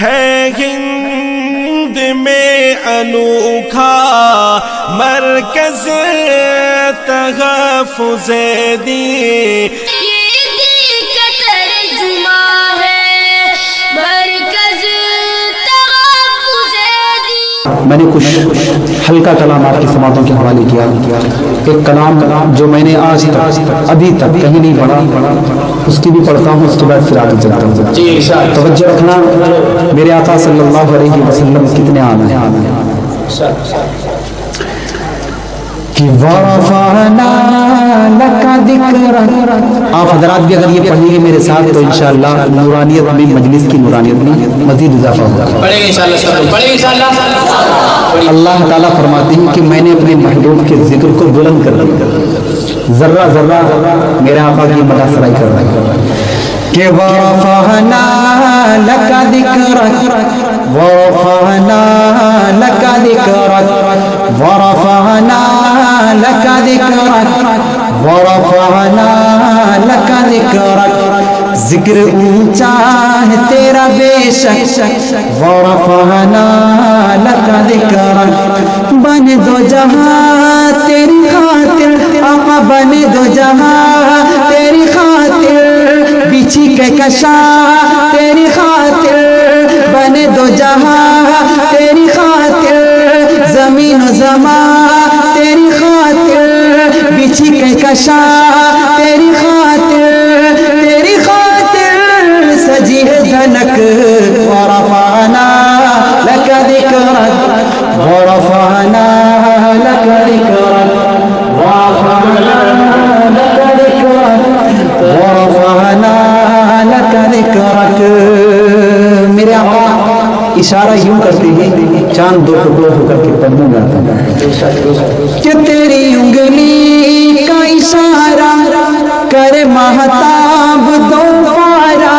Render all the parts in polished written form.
ہے ہند میں انوکھا مرکز تحفظ دین، میں نے کچھ ہلکا کلام آپ کی سماعتوں کے حوالے کیا. ایک کلام جو میں نے آج تک ابھی تک کہیں نہیں پڑھا، اس کی بھی پڑھتا ہوں، اس کے بعد پھر آگے چلتا ہوں. توجہ رکھنا، میرے آقا صلی اللہ علیہ وسلم کتنے عام ہیں. کہ وَرَفَعْنَا لَكَ ذِكْرَكَ، آپ حضرات بھی اگر یہ پڑھیں گے میرے ساتھ تو انشاءاللہ نورانیت میں، مجلس کی نورانیت میں مزید اضافہ ہوگا. اللہ تعالیٰ فرماتے ہیں کہ میں نے اپنے محبوب کے ذکر کو بلند کر دیا. ذرہ ذرہ میرے آقا کی مدح سرائی کر رہا ہے کہ وَرَفَعْنَا لَكَ ذِكْرَكَ وَرَفَعْنَا لَكَ ذِكْرَكَ وَرَفَعْنَا لَكَ ذِكْرَكَ وَرَفَعْنَا لَكَ ذِكْرَكَ، ذکر اونچا ہے تیرا بے شک. وَرَفَعْنَا لَكَ ذِكْرَكَ، بن دو جہاں تیری خاطر آقا، بن دو جہاں تیری خاطر، بچھی کے کشا تیری خاطر، بن دو جہاں تیری خاطر، زمین و زمان تیری خاطر، بچھی کے کشا تیری خاطر، تیری خاطر سجی ہے دھنک. ورفعنا لك ذکرک ورفعنا لك ذکرک ورفعنا لك ذکرک ورفعنا لك ذکرک. میرے آقا اشارہ یوں کرتے ہیں، چاند دو ٹکڑے ہو کر کے پدموں میں آتا ہے کہ تیری انگلی کا اشارہ کرے مہتاب دو پارا،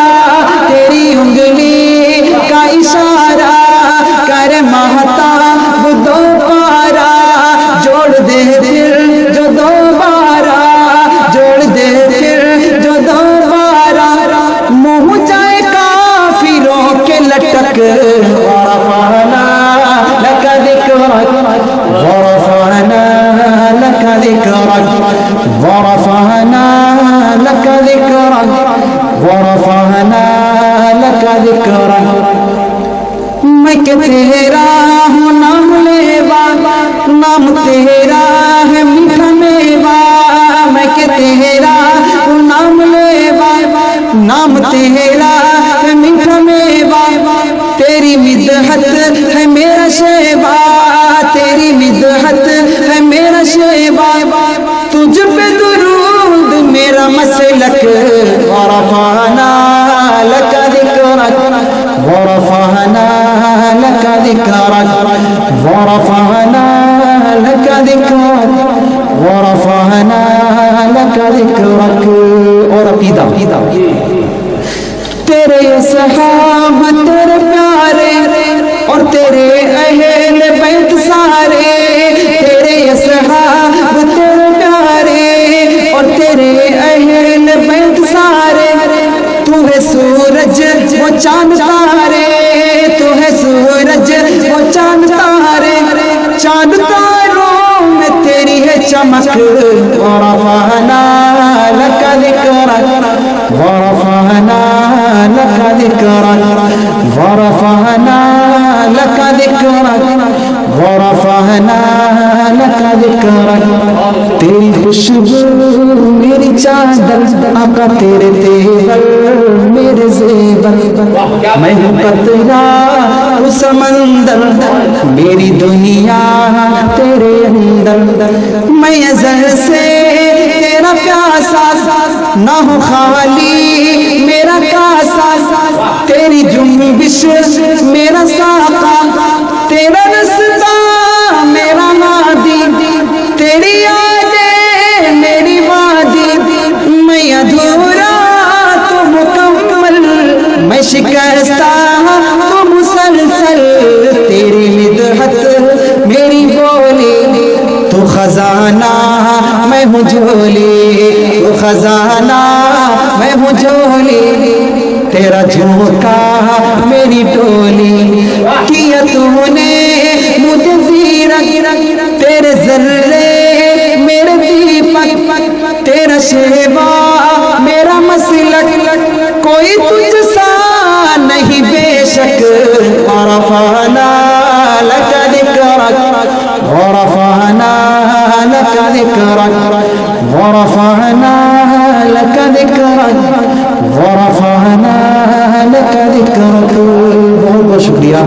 تیری انگلی کا اشارہ کرے مہتاب دو پارا، جوڑ دے پھر جو دوبارہ، جوڑ دے پھر جو دوبارہ، منہ جائے کافروں کے لٹک. ورفعنا لك ذکرک ورفعنا لك ذکرک ورفعنا لك ذکرک ورفعنا لك ذکرک. میں کہ تیرا ہوں نام لیوا، نام تیرا ہے میٹھا میوا، میں کہ تیرا ہوں نام لیوا، نام تیرا ہے میٹھا میوا، تیری مدحت ہے میرا شیوا، تیری مدحت ہے میرا شیوا، تجھ پہ درود میرا مسلک. ورفعنا لك ذکرک ورفعنا لك ذکرک ورفعنا لك ذکرک ورفعنا لك ذکرک. اور عقیدہ، تیرے صحاب تیرے پیارے اور تیرے اہل بیت سارے، تیرے صحاب تیرے پیارے اور تیرے اہل بیت سارے، تو ہے سورج وہ چاند تارے، تو ہے سورج وہ چاند تارے، چاند تاروں میں تیری ہے چمک. ورفعنا لك ذکرک ورفعنا لك ذکرک ورفعنا لك ذکرک ورفعنا لك ذکرک. تیری خوشبو میری چادر آقا، تیرے تیور میرے زیور، میں ہوں قطرہ تو سمندر، میری دنیا تیرے اندر، میں ازل سے تیرا پیاسا، نہ ہو خالی میرا کاسا، تیری جنبش میرا ساقا، تیرا رستا میرا نادی، تیری یادیں میری وادی، میں ادھورا تو مکمل، میں شکستہ تو مسلسل، تیری مدحت میری بولی، تو خزانہ میں ہوں جھولی، تو خزانہ میں ہوں جھولی، تیرا جھوکا میری ڈولی کیا تو نے مجھے زیرک تیرے ذرے میرے دیپک تیرا شیوا میرا مسلک کوئی تجھ سا نہیں بے شک ورفعنا لك ذكرك ورفعنا لك ذكرك ورفعنا لك ذكرك ورفعنا لك ذكرك. بہت بہت شکریہ.